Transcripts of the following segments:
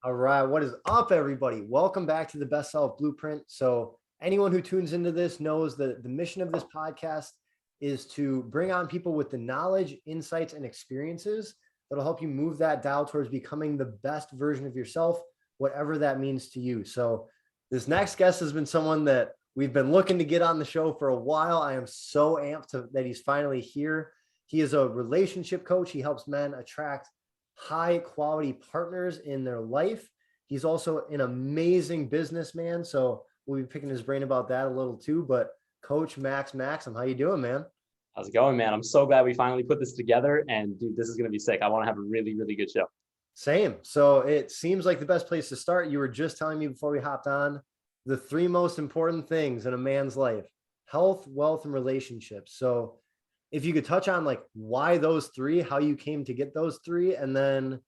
All right, what is up, everybody? Welcome back to the Best Self Blueprint. So, anyone who tunes into this knows that the mission of this podcast is to bring on people with the knowledge, insights, and experiences that'll help you move that dial towards becoming the best version of yourself, whatever that means to you. So, this next guest has been someone that we've been looking to get on the show for a while. I am so that he's finally here. He is a relationship coach. He helps men attract high quality partners in their life. He's also an amazing businessman. So we'll be picking his brain about that a little too. But Coach Max Maxim, how you doing, man? How's it going, man? I'm so glad we finally put this together. And dude, this is going to be sick. I want to have a really, really good show. Same. So it seems like the best place to start. You were just telling me before we hopped on the three most important things in a man's life: health, wealth, and relationships. So if you could touch on like why those three, how you came to get those three, and then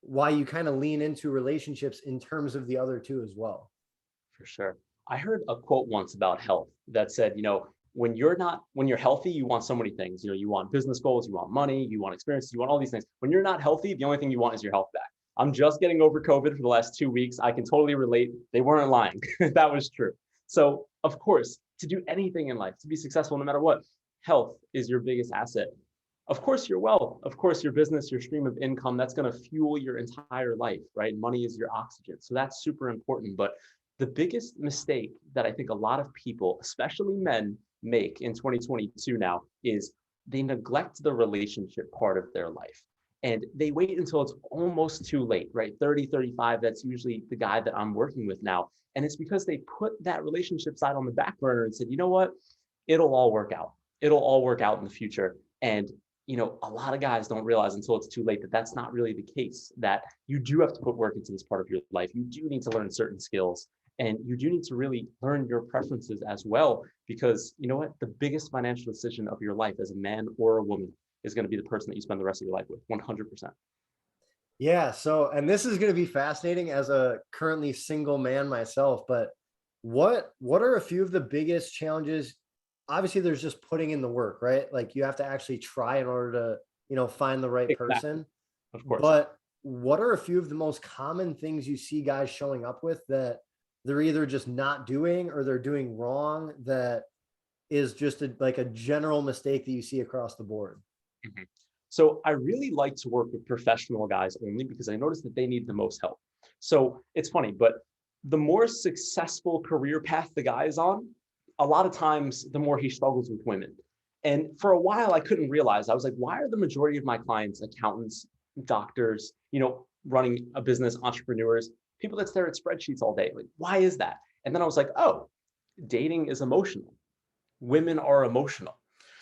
why you kind of lean into relationships in terms of the other two as well. For sure. I heard a quote once about health that said, when you're healthy, you want so many things. You want business goals, you want money, you want experiences, you want all these things. When you're not healthy, the only thing you want is your health back. I'm just getting over COVID for the last 2 weeks. I can totally relate. They weren't lying. That was true. So of course, to do anything in life, to be successful, no matter what, health is your biggest asset. Of course, your wealth, of course, your business, your stream of income, that's going to fuel your entire life, right? Money is your oxygen. So that's super important. But the biggest mistake that I think a lot of people, especially men, make in 2022 now is they neglect the relationship part of their life. And they wait until it's almost too late, right? 30, 35, that's usually the guy that I'm working with now. And it's because they put that relationship side on the back burner and said, you know what? It'll all work out. It'll all work out in the future. And a lot of guys don't realize until it's too late that that's not really the case, that you do have to put work into this part of your life. You do need to learn certain skills, and you do need to really learn your preferences as well, because you know what? The biggest financial decision of your life as a man or a woman is going to be the person that you spend the rest of your life with, 100%. Yeah. So, and this is going to be fascinating as a currently single man myself, but what are a few of the biggest challenges? Obviously, there's just putting in the work, right? Like you have to actually try in order to, find the right Exactly. person. Of course. But what are a few of the most common things you see guys showing up with that they're either just not doing or they're doing wrong, that is just like a general mistake that you see across the board? Mhm. So I really like to work with professional guys only because I notice that they need the most help. So it's funny, but the more successful career path the guy is on, a lot of times the more he struggles with women. And for a while, I couldn't realize. I was like, why are the majority of my clients accountants, doctors, running a business, entrepreneurs, people that stare at spreadsheets all day? Like, why is that? And then I was like, oh, dating is emotional. Women are emotional.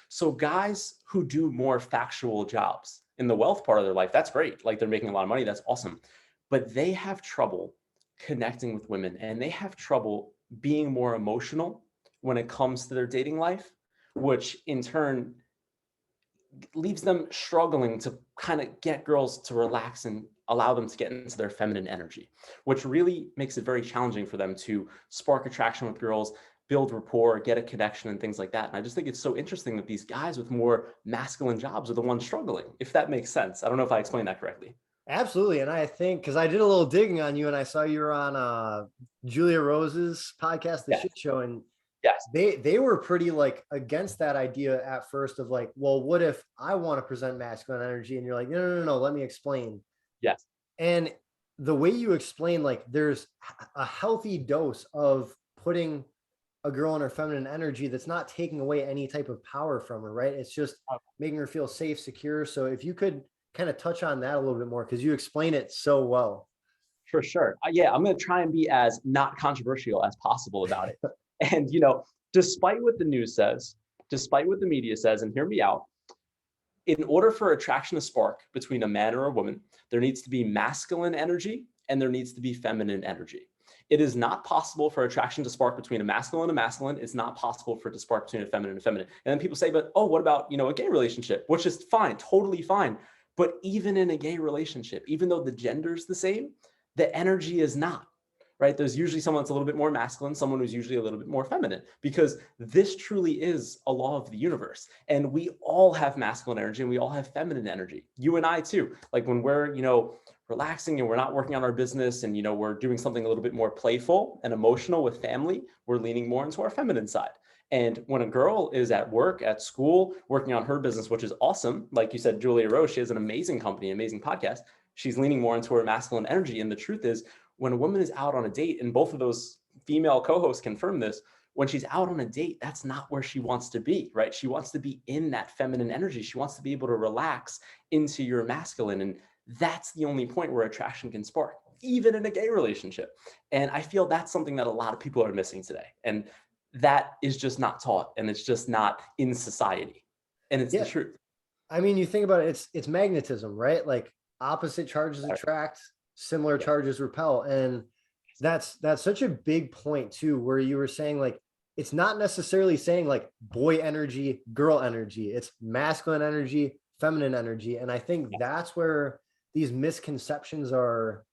So guys who do more factual jobs in the wealth part of their life, that's great. Like they're making a lot of money, that's awesome. But they have trouble connecting with women, and they have trouble being more emotional when it comes to their dating life, which in turn leaves them struggling to kind of get girls to relax and allow them to get into their feminine energy, which really makes it very challenging for them to spark attraction with girls, build rapport, get a connection, and things like that. And I just think it's so interesting that these guys with more masculine jobs are the ones struggling, if that makes sense. I don't know if I explained that correctly. Absolutely. And I think because I did a little digging on you and I saw you were on Julia Rose's podcast, The Yes. Shit Show, and Yes. they were pretty like against that idea at first of like, well, what if I want to present masculine energy? And you're like, no, let me explain. Yes. And the way you explain, like there's a healthy dose of putting a girl in her feminine energy that's not taking away any type of power from her, right? It's just making her feel safe, secure. So if you could kind of touch on that a little bit more, because you explain it so well. For sure. Yeah, I'm going to try and be as not controversial as possible about it. And, despite what the news says, despite what the media says, and hear me out, in order for attraction to spark between a man or a woman, there needs to be masculine energy and there needs to be feminine energy. It is not possible for attraction to spark between a masculine and a masculine. It's not possible for it to spark between a feminine and a feminine. And then people say, but oh, what about, a gay relationship, which is fine, totally fine. But even in a gay relationship, even though the gender is the same, the energy is not. Right? There's usually someone that's a little bit more masculine, someone who's usually a little bit more feminine, because this truly is a law of the universe. And we all have masculine energy and we all have feminine energy. You and I too. Like when we're, relaxing and we're not working on our business and, we're doing something a little bit more playful and emotional with family, we're leaning more into our feminine side. And when a girl is at work, at school, working on her business, which is awesome, like you said, Julia Rose, she has an amazing company, amazing podcast. She's leaning more into her masculine energy. And the truth is, when a woman is out on a date, and both of those female co-hosts confirm this, when she's out on a date, that's not where she wants to be, right? She wants to be in that feminine energy. She wants to be able to relax into your masculine. And that's the only point where attraction can spark, even in a gay relationship. And I feel that's something that a lot of people are missing today. And that is just not taught, and it's just not in society. And it's the truth. I mean, you think about it, it's magnetism, right? Like opposite charges attract, similar charges repel. And that's such a big point too, where you were saying like, it's not necessarily saying like boy energy, girl energy, it's masculine energy, feminine energy. And I think that's where these misconceptions are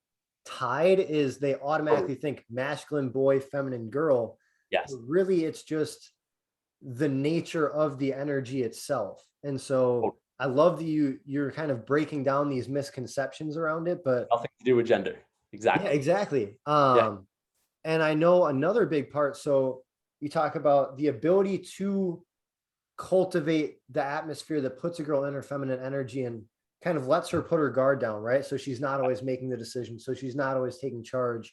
tied, is they automatically think masculine boy, feminine girl. Yes. But really, it's just the nature of the energy itself. And so I love that you're kind of breaking down these misconceptions around it, but nothing to do with gender. Exactly. Yeah, exactly. And I know another big part. So you talk about the ability to cultivate the atmosphere that puts a girl in her feminine energy and kind of lets her put her guard down, right? So she's not always making the decision. So she's not always taking charge.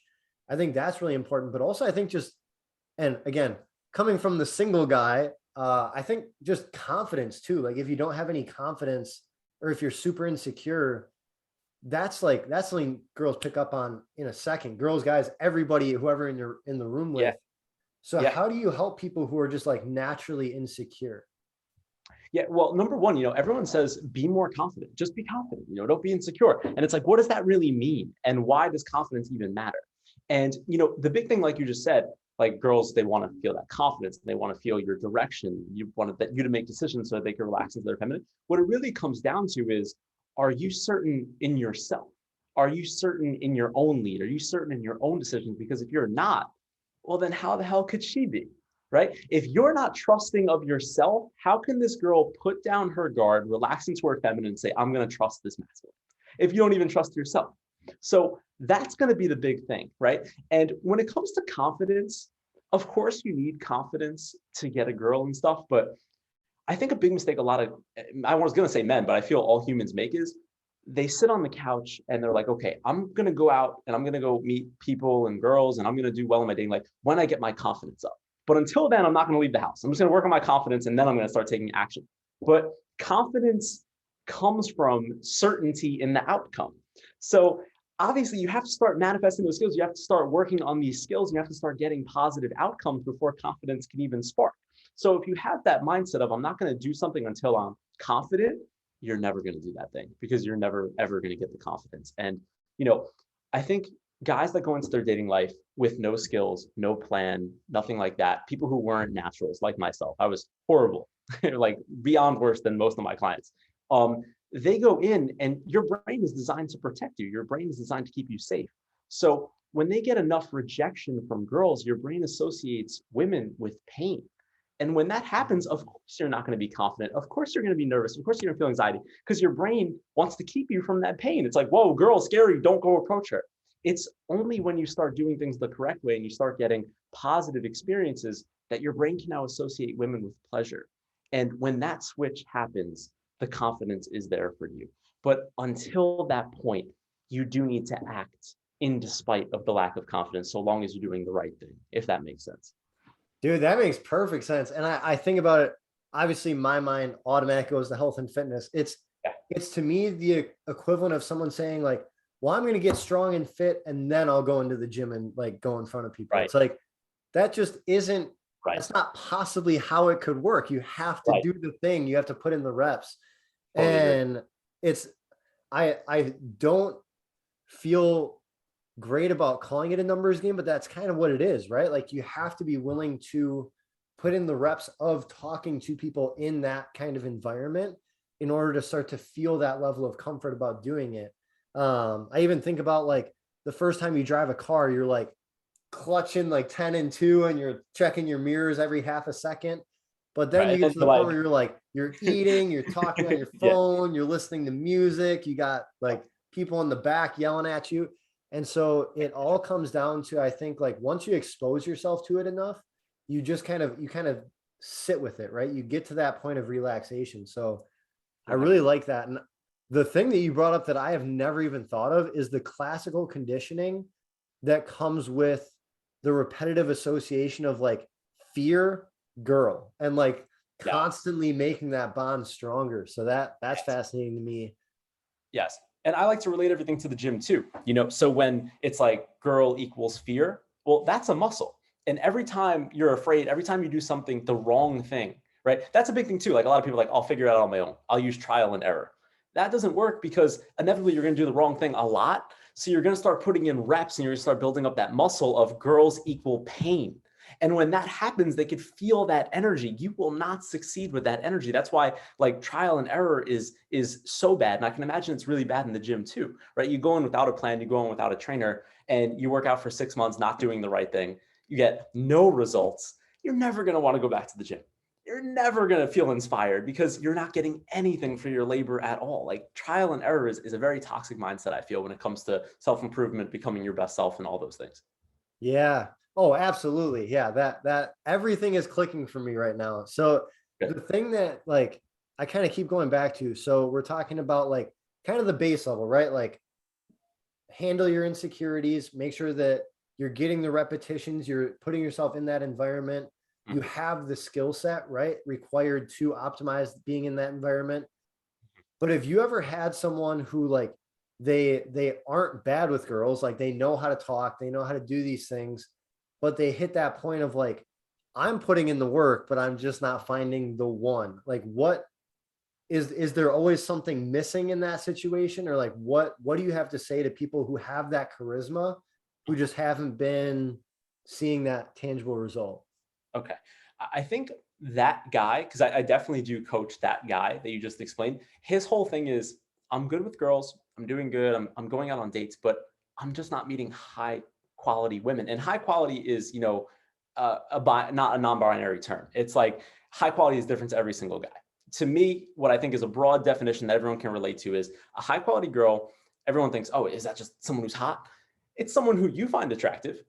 I think that's really important. But also I think and again, coming from the single guy, I think just confidence too. Like if you don't have any confidence, or if you're super insecure, that's something girls pick up on in a second. Girls, guys, everybody, whoever in the room with. So how do you help people who are just like naturally insecure? Yeah, well, number one, everyone says be more confident. Just be confident. Don't be insecure. And it's like, what does that really mean? And why does confidence even matter? And the big thing, like you just said, like girls, they want to feel that confidence. They want to feel your direction. You want you to make decisions so that they can relax into their feminine. What it really comes down to is, are you certain in yourself? Are you certain in your own lead? Are you certain in your own decisions? Because if you're not, well, then how the hell could she be, right? If you're not trusting of yourself, how can this girl put down her guard, relax into her feminine, and say, I'm going to trust this masculine, if you don't even trust yourself? So that's going to be the big thing, right? And when it comes to confidence, of course, you need confidence to get a girl and stuff. But I think a big mistake I was going to say men, but I feel all humans make is they sit on the couch and they're like, okay, I'm going to go out and I'm going to go meet people and girls and I'm going to do well in my dating life when I get my confidence up. But until then, I'm not going to leave the house. I'm just going to work on my confidence and then I'm going to start taking action. But confidence comes from certainty in the outcome. So obviously you have to start manifesting those skills. You have to start working on these skills. And you have to start getting positive outcomes before confidence can even spark. So if you have that mindset of, I'm not going to do something until I'm confident, you're never going to do that thing, because you're never, ever going to get the confidence. And, I think guys that go into their dating life with no skills, no plan, nothing like that, people who weren't naturals like myself, I was horrible, like beyond worse than most of my clients. They go in and your brain is designed to protect you. Your brain is designed to keep you safe. So when they get enough rejection from girls, your brain associates women with pain. And when that happens, of course, you're not going to be confident. Of course, you're going to be nervous. Of course, you're going to feel anxiety, because your brain wants to keep you from that pain. It's like, whoa, girl, scary. Don't go approach her. It's only when you start doing things the correct way and you start getting positive experiences that your brain can now associate women with pleasure. And when that switch happens, the confidence is there for you. But until that point, you do need to act in despite of the lack of confidence, so long as you're doing the right thing, if that makes sense. Dude, that makes perfect sense. And I think about it, obviously my mind automatically goes to health and fitness. It's to me the equivalent of someone saying like, well, I'm going to get strong and fit and then I'll go into the gym and like go in front of people. It's like, that just isn't, that's not possibly how it could work. You have to do the thing. You have to put in the reps. And it's, I don't feel great about calling it a numbers game, but that's kind of what it is, right? Like you have to be willing to put in the reps of talking to people in that kind of environment in order to start to feel that level of comfort about doing it. I even think about like the first time you drive a car, you're like clutching like 10 and 2 and you're checking your mirrors every half a second. But then you get to the point where you're like, you're eating, you're talking on your phone, you're listening to music, you got like people in the back yelling at you. And so it all comes down to, I think, like once you expose yourself to it enough, you kind of sit with it, right? You get to that point of relaxation. So I really like that. And the thing that you brought up that I have never even thought of is the classical conditioning that comes with the repetitive association of like fear, girl, and like constantly making that bond stronger. So that's fascinating to me. Yes. And I like to relate everything to the gym too. So when it's like girl equals fear, well, that's a muscle. And every time you're afraid, every time you do something, the wrong thing, right? That's a big thing too. Like a lot of people are like, I'll figure it out on my own. I'll use trial and error. That doesn't work because inevitably you're going to do the wrong thing a lot. So you're going to start putting in reps and you're going to start building up that muscle of girls equal pain. And when that happens, they could feel that energy. You will not succeed with that energy. That's why like trial and error is so bad. And I can imagine it's really bad in the gym too, right? You go in without a plan, you go in without a trainer, and you work out for 6 months, not doing the right thing. You get no results. You're never going to want to go back to the gym. You're never going to feel inspired because you're not getting anything for your labor at all. Like trial and error is a very toxic mindset, I feel, when it comes to self-improvement, becoming your best self and all those things. Yeah. Oh, absolutely. Yeah. That everything is clicking for me right now. So the thing that like, I kind of keep going back to, so we're talking about like kind of the base level, right? Like handle your insecurities, make sure that you're getting the repetitions, you're putting yourself in that environment. You have the skill set, right, required to optimize being in that environment. But if you ever had someone who like they aren't bad with girls, like they know how to talk, they know how to do these things, but they hit that point of like, I'm putting in the work, but I'm just not finding the one. Like what is there always something missing in that situation? Or like what do you have to say to people who have that charisma, who just haven't been seeing that tangible result? Okay. I think that guy, because I definitely do coach that guy that you just explained. His whole thing is, I'm good with girls. I'm doing good. I'm going out on dates, but I'm just not meeting high quality women. And high quality is, not a non-binary term. It's like high quality is different to every single guy. To me, what I think is a broad definition that everyone can relate to is a high quality girl. Everyone thinks, oh, is that just someone who's hot? It's someone who you find attractive,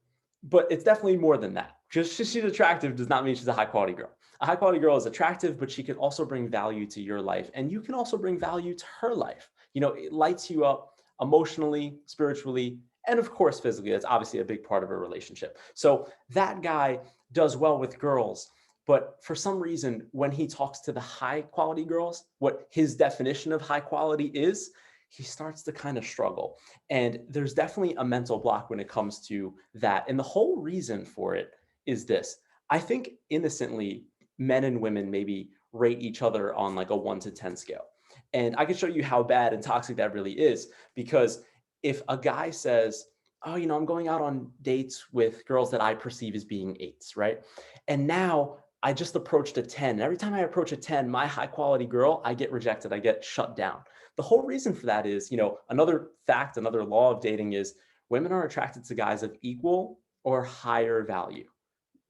but it's definitely more than that. Just she's attractive does not mean she's a high quality girl. A high quality girl is attractive, but she can also bring value to your life, and you can also bring value to her life. It lights you up emotionally, spiritually, and of course physically. That's obviously a big part of a relationship. So that guy does well with girls, but for some reason, when he talks to the high quality girls, what his definition of high quality is, he starts to kind of struggle. And there's definitely a mental block when it comes to that. And the whole reason for it is this. I think innocently, men and women maybe rate each other on like a 1 to 10 scale. And I can show you how bad and toxic that really is, because if a guy says, oh, I'm going out on dates with girls that I perceive as being 8s, right? And now I just approached a 10. And every time I approach a 10, my high quality girl, I get rejected, I get shut down. The whole reason for that is, another fact, another law of dating is women are attracted to guys of equal or higher value.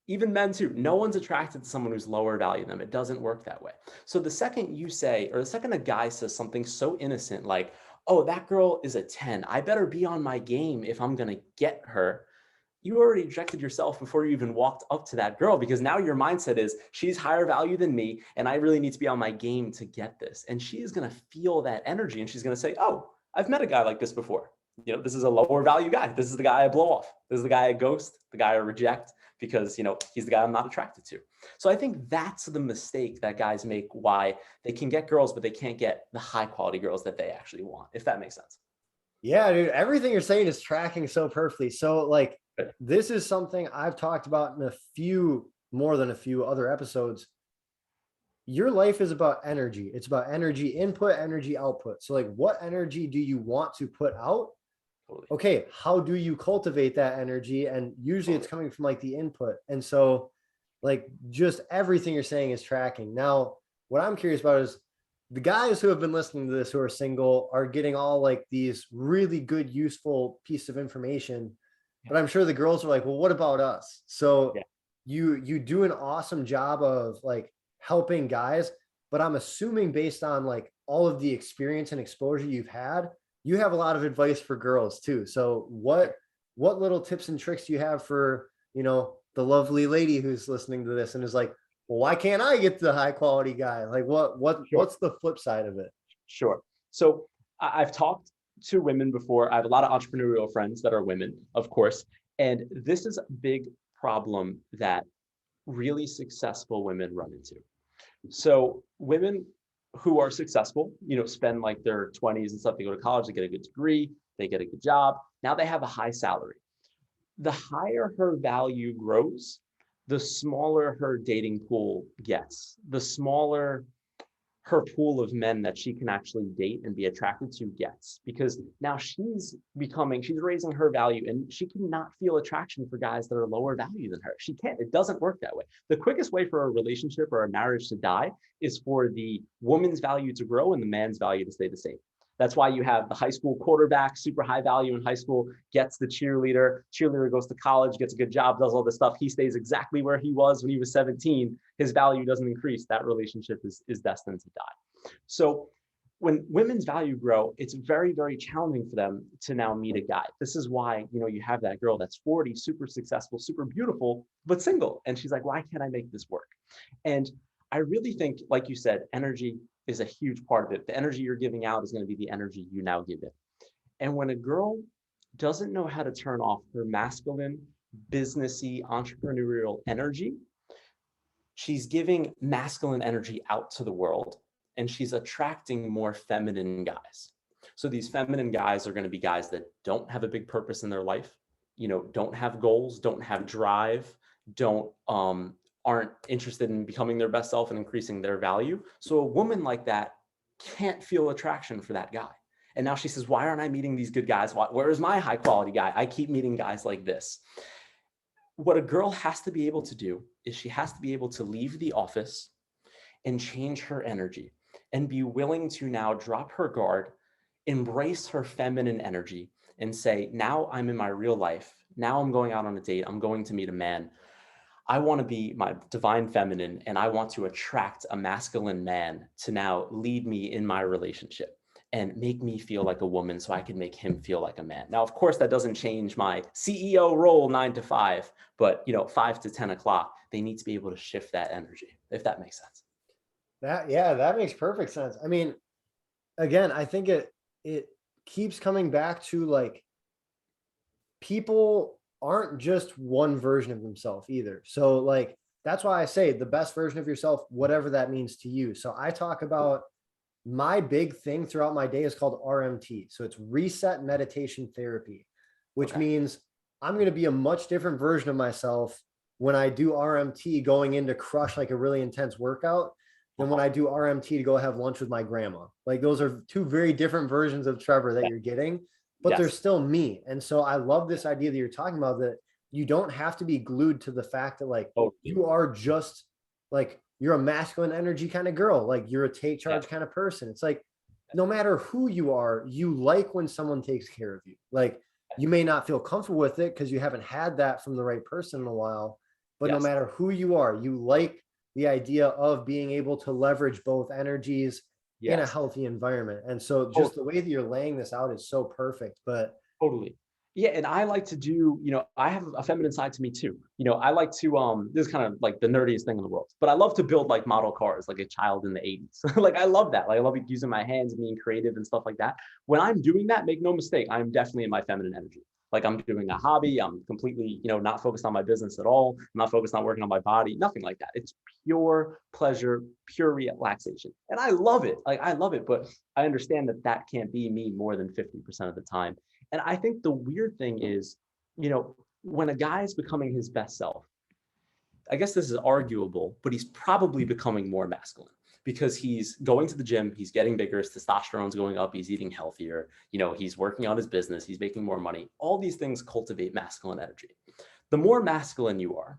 Even men too. No one's attracted to someone who's lower value than them. It doesn't work that way. So the second you say, or the second a guy says something so innocent like, oh, that girl is a 10, I better be on my game if I'm going to get her, you already rejected yourself before you even walked up to that girl, because now your mindset is she's higher value than me and I really need to be on my game to get this. And she is going to feel that energy and she's going to say, oh, I've met a guy like this before. This is a lower value guy. This is the guy I blow off. This is the guy I ghost, the guy I reject because, he's the guy I'm not attracted to. So I think that's the mistake that guys make, why they can get girls, but they can't get the high quality girls that they actually want, if that makes sense. Yeah, dude, everything you're saying is tracking so perfectly. So like, this is something I've talked about in more than a few other episodes. Your life is about energy. It's about energy input, energy output. So like, what energy do you want to put out? Totally. Okay, how do you cultivate that energy? And usually it's coming from like the input. And so like just everything you're saying is tracking. Now, what I'm curious about is the guys who have been listening to this who are single are getting all like these really good, useful piece of information. But I'm sure the girls are like, well, what about us? So you do an awesome job of like helping guys, but I'm assuming based on like all of the experience and exposure you've had, you have a lot of advice for girls too. So what little tips and tricks do you have for, the lovely lady who's listening to this and is like, well, why can't I get the high quality guy? Like Sure. what's the flip side of it? Sure. So I've talked to women before. I have a lot of entrepreneurial friends that are women, of course. And this is a big problem that really successful women run into. So women who are successful, spend like their 20s and stuff, they go to college, they get a good degree, they get a good job. Now they have a high salary. The higher her value grows, the smaller her dating pool gets, the smaller her pool of men that she can actually date and be attracted to gets, because now she's raising her value, and she cannot feel attraction for guys that are lower value than her. She can't. It doesn't work that way. The quickest way for a relationship or a marriage to die is for the woman's value to grow and the man's value to stay the same. That's why you have the high school quarterback, super high value in high school, gets the cheerleader goes to college, gets a good job, does all this stuff. He stays exactly where he was when he was 17. His value doesn't increase. That relationship is destined to die. So when women's value grow, it's very, very challenging for them to now meet a guy. This is why, you have that girl that's 40, super successful, super beautiful, but single. And she's like, why can't I make this work? And I really think, like you said, energy is a huge part of it. The energy you're giving out is going to be the energy you now give in. And when a girl doesn't know how to turn off her masculine, businessy, entrepreneurial energy, she's giving masculine energy out to the world, and she's attracting more feminine guys. So these feminine guys are going to be guys that don't have a big purpose in their life, don't have goals, don't have drive, aren't interested in becoming their best self and increasing their value. So a woman like that can't feel attraction for that guy. And now she says, why aren't I meeting these good guys? Where is my high quality guy? I keep meeting guys like this. What a girl has to be able to do is she has to be able to leave the office and change her energy and be willing to now drop her guard, embrace her feminine energy, and say, now I'm in my real life. Now I'm going out on a date. I'm going to meet a man. I want to be my divine feminine, and I want to attract a masculine man to now lead me in my relationship and make me feel like a woman so I can make him feel like a man. Now, of course, that doesn't change my CEO role 9 to 5, but 5 to 10 o'clock, they need to be able to shift that energy, if that makes sense. That makes perfect sense. I mean, again, I think it keeps coming back to like people aren't just one version of themselves either. So like that's why I say the best version of yourself, whatever that means to you. So I talk about my big thing throughout my day is called RMT. So it's reset meditation therapy, which means I'm going to be a much different version of myself when I do RMT going in to crush like a really intense workout than when I do RMT to go have lunch with my grandma. Like those are two very different versions of Trevor that you're getting, but they're still me. And so I love this idea that you're talking about, that you don't have to be glued to the fact that like you are just like, you're a masculine energy kind of girl. Like you're a take charge kind of person. It's like, no matter who you are, you like when someone takes care of you. Like you may not feel comfortable with it because you haven't had that from the right person in a while, but no matter who you are, you like the idea of being able to leverage both energies in a healthy environment. And so just the way that you're laying this out is so perfect. But totally. Yeah, and I like to do, I have a feminine side to me too. I like to, this is kind of like the nerdiest thing in the world, but I love to build like model cars, like a child in the 80s. Like I love that. Like I love using my hands and being creative and stuff like that. When I'm doing that, make no mistake, I'm definitely in my feminine energy. Like I'm doing a hobby. I'm completely, not focused on my business at all. I'm not focused on working on my body, nothing like that. It's pure pleasure, pure relaxation. And I love it. Like I love it, but I understand that that can't be me more than 50% of the time. And I think the weird thing is, when a guy is becoming his best self, I guess this is arguable, but he's probably becoming more masculine because he's going to the gym, he's getting bigger, his testosterone's going up, he's eating healthier, he's working on his business, he's making more money. All these things cultivate masculine energy. The more masculine you are,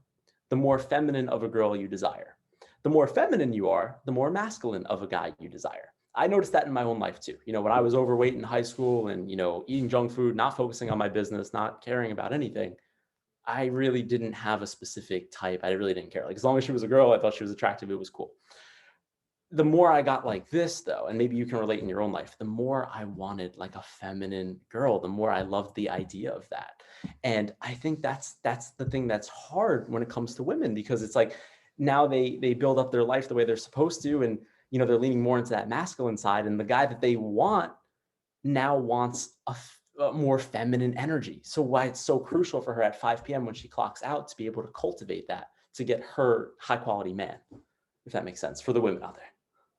the more feminine of a girl you desire. The more feminine you are, the more masculine of a guy you desire. I noticed that in my own life too. When I was overweight in high school and, eating junk food, not focusing on my business, not caring about anything, I really didn't have a specific type. I really didn't care. Like as long as she was a girl, I thought she was attractive. It was cool. the more I got like this though, and maybe you can relate in your own life, the more I wanted like a feminine girl, the more I loved the idea of that. And I think that's the thing that's hard when it comes to women, because it's like now they build up their life the way they're supposed to, and they're leaning more into that masculine side, and the guy that they want now wants a more feminine energy. So why it's so crucial for her at 5 p.m. when she clocks out to be able to cultivate that, to get her high quality man, if that makes sense for the women out there.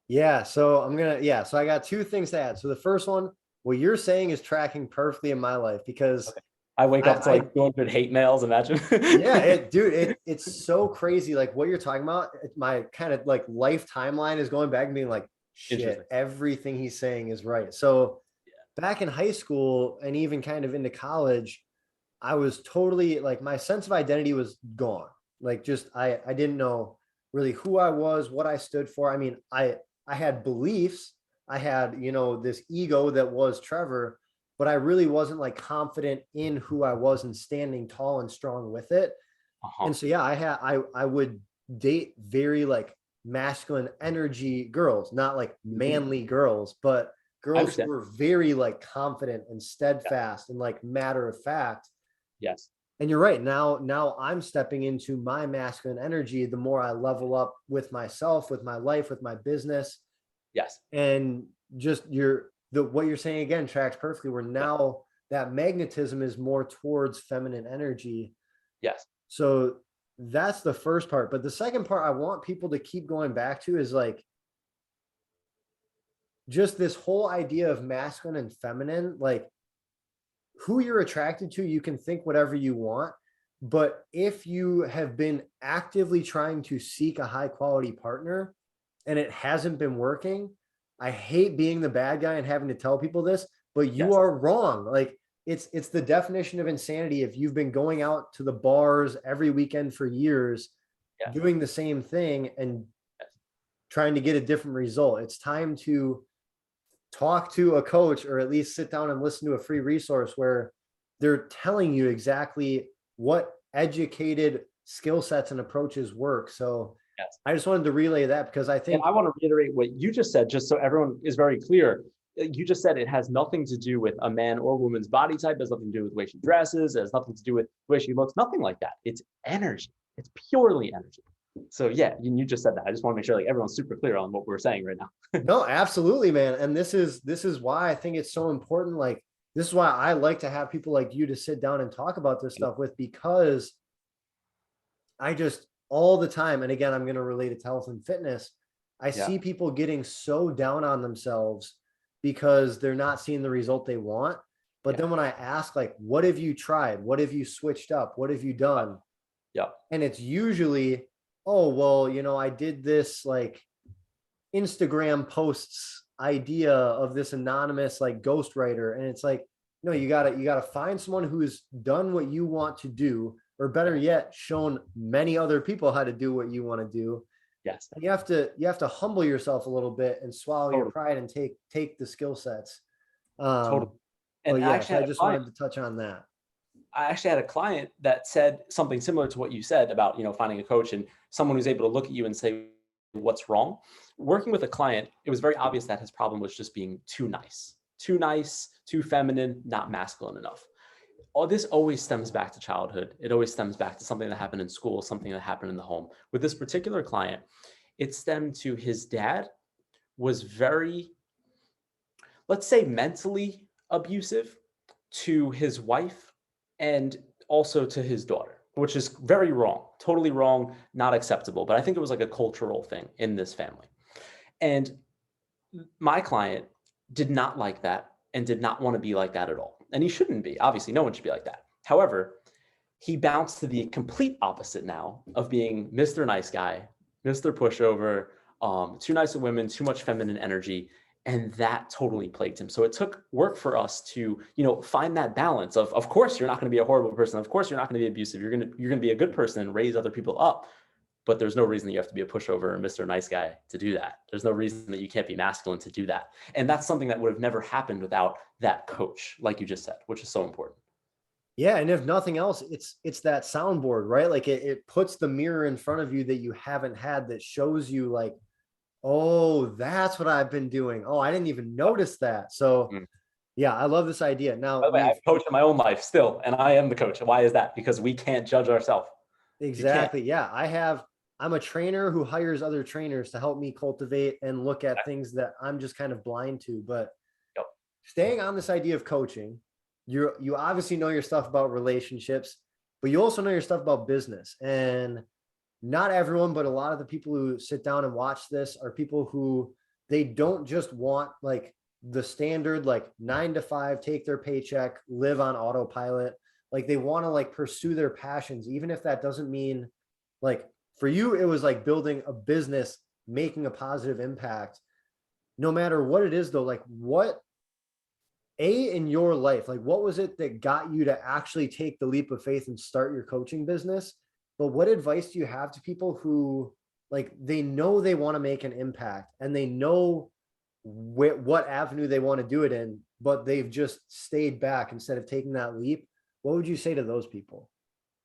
Yeah. So so I got two things to add. So the first one, what you're saying is tracking perfectly in my life because Okay. I wake up to like 200 hate mails, imagine. yeah, it's so crazy. Like what you're talking about, my kind of like life timeline is going back and being like, shit, everything he's saying is right. So back in high school and even kind of into college, I was totally like, my sense of identity was gone. Like just, I didn't know really who I was, what I stood for. I mean, I had beliefs. I had, this ego that was Trevor, but I really wasn't like confident in who I was and standing tall and strong with it. And so, yeah, I would date very like masculine energy girls, not like manly girls, but girls who were very like confident and steadfast and like matter of fact. Yes. And you're right. Now I'm stepping into my masculine energy. The more I level up with myself, with my life, with my business. Yes. And just what you're saying again tracks perfectly, where now that magnetism is more towards feminine energy. Yes. So that's the first part. But the second part I want people to keep going back to is like just this whole idea of masculine and feminine, like who you're attracted to, you can think whatever you want. But if you have been actively trying to seek a high quality partner and it hasn't been working, I hate being the bad guy and having to tell people this, but you are wrong. Like it's the definition of insanity. If you've been going out to the bars every weekend for years, doing the same thing and trying to get a different result, it's time to talk to a coach or at least sit down and listen to a free resource where they're telling you exactly what educated skill sets and approaches work. So I just wanted to relay that because I think, and I want to reiterate what you just said, just so everyone is very clear. You just said it has nothing to do with a man or woman's body type. It has nothing to do with the way she dresses. It has nothing to do with the way she looks. Nothing like that. It's energy. It's purely energy. So yeah, you just said that. I just want to make sure like everyone's super clear on what we're saying right now. No, absolutely, man. And this is why I think it's so important. Like this is why I like to have people like you to sit down and talk about this stuff with, because I just all the time, and again, I'm going to relate it to health and fitness. I see people getting so down on themselves because they're not seeing the result they want. But then when I ask, like, what have you tried? What have you switched up? What have you done? Yeah. And it's usually, oh, well, I did this like Instagram posts idea of this anonymous like ghostwriter. And it's like, no, you gotta find someone who's done what you want to do, or better yet, shown many other people how to do what you want to do. Yes. And you have to humble yourself a little bit and swallow your pride and take the skill sets. Totally. And yeah, so I just wanted to touch on that. I actually had a client that said something similar to what you said about, finding a coach and someone who's able to look at you and say, what's wrong? Working with a client, it was very obvious that his problem was just being too nice, too feminine, not masculine enough. All this always stems back to childhood. It always stems back to something that happened in school, something that happened in the home. With this particular client, it stemmed to his dad was very, let's say, mentally abusive to his wife and also to his daughter, which is very wrong, totally wrong, not acceptable. But I think it was like a cultural thing in this family. And my client did not like that and did not want to be like that at all. And he shouldn't be. Obviously, no one should be like that. However, he bounced to the complete opposite now of being Mr. Nice Guy, Mr. Pushover, too nice with women, too much feminine energy. And that totally plagued him. So it took work for us to, find that balance of course, you're not going to be a horrible person. Of course, you're not going to be abusive. You're going to be a good person and raise other people up. But there's no reason that you have to be a pushover or Mr. Nice Guy to do that. There's no reason that you can't be masculine to do that. And that's something that would have never happened without that coach, like you just said, which is so important. Yeah. And if nothing else, it's that soundboard, right? Like it puts the mirror in front of you that you haven't had, that shows you like, Oh, that's what I've been doing. Oh, I didn't even notice that. So Mm. yeah, I love this idea. Now By the way, we've I've coached in my own life still, and I am the coach. Why is that? Because we can't judge ourselves. You can't. exactly. Yeah, I'm a trainer who hires other trainers to help me cultivate and look at things that I'm just kind of blind to. But Yep. staying on this idea of coaching, you obviously know your stuff about relationships, but you also know your stuff about business. And not everyone, but a lot of the people who sit down and watch this are people who they don't just want like the standard like 9 to 5, take their paycheck, live on autopilot. Like they want to like pursue their passions, even if that doesn't mean like for you, it was like building a business, making a positive impact. No matter what it is though, like what in your life, like what was it that got you to actually take the leap of faith and start your coaching business? But what advice do you have to people who like they know they want to make an impact and they know what avenue they want to do it in, but they've just stayed back instead of taking that leap? What would you say to those people?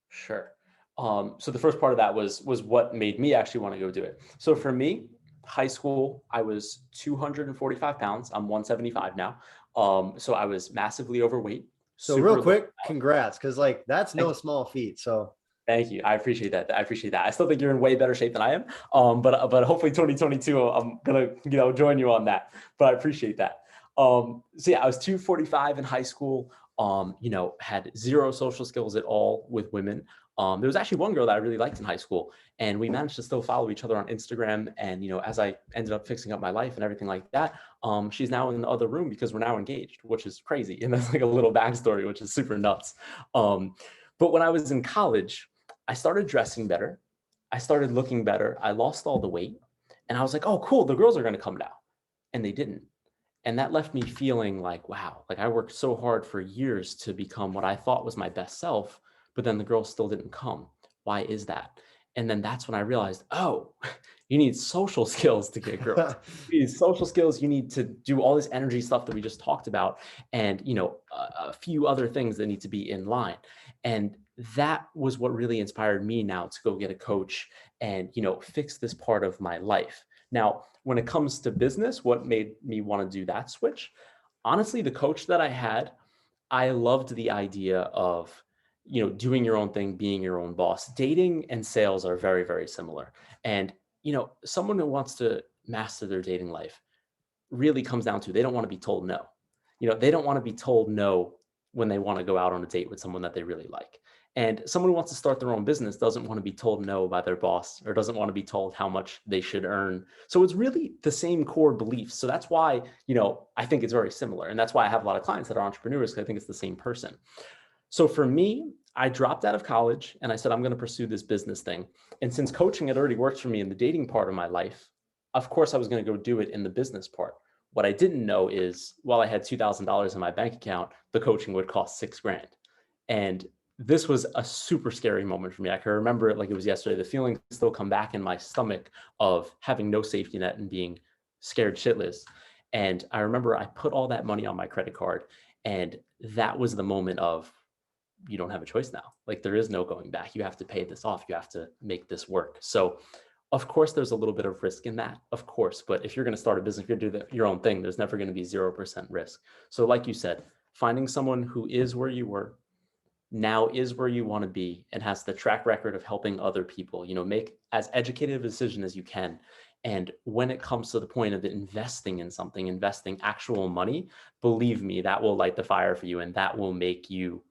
Sure. So the first part of that was what made me actually want to go do it. So for me, high school, I was 245 pounds. I'm 175 now. So I was massively overweight, So real super low. quick, congrats, because like that's no small feat. So Thank you. I appreciate that. I appreciate that. I still think you're in way better shape than I am. But hopefully 2022, I'm gonna join you on that. But I appreciate that. So yeah, I was 245 in high school. Had zero social skills at all with women. There was actually one girl that I really liked in high school, and we managed to still follow each other on Instagram. And as I ended up fixing up my life and everything like that, she's now in the other room because we're now engaged, which is crazy. And that's like a little backstory, which is super nuts. But when I was in college, I started dressing better. I started looking better. I lost all the weight. And I was like, oh, cool, the girls are going to come now. And they didn't. And that left me feeling like, wow, like I worked so hard for years to become what I thought was my best self, but then the girls still didn't come. Why is that? And then that's when I realized, oh, you need social skills to get girls. You need social skills. You need to do all this energy stuff that we just talked about, and a few other things that need to be in line. And that was what really inspired me now to go get a coach and fix this part of my life. Now, when it comes to business, what made me want to do that switch? Honestly, the coach that I had, I loved the idea of doing your own thing, being your own boss. Dating and sales are very, very similar. And someone who wants to master their dating life really comes down to they don't want to be told no. They don't want to be told no when they want to go out on a date with someone that they really like. And someone who wants to start their own business doesn't want to be told no by their boss or doesn't want to be told how much they should earn. So it's really the same core beliefs. So that's why, I think it's very similar. And that's why I have a lot of clients that are entrepreneurs, because I think it's the same person. So for me, I dropped out of college and I said, I'm going to pursue this business thing. And since coaching had already worked for me in the dating part of my life, of course, I was going to go do it in the business part. What I didn't know is while I had $2,000 in my bank account, the coaching would cost $6,000. And this was a super scary moment for me. I can remember it like it was yesterday. The feelings still come back in my stomach of having no safety net and being scared shitless. And I remember I put all that money on my credit card, and that was the moment of, you don't have a choice now. Like there is no going back. You have to pay this off. You have to make this work. So of course, there's a little bit of risk in that, of course. But if you're going to start a business, if you're going to do your own thing, there's never going to be 0% risk. So like you said, finding someone who is where you were, now is where you want to be, and has the track record of helping other people, make as educated a decision as you can. And when it comes to the point of investing in something, investing actual money, believe me, that will light the fire for you, and that will make you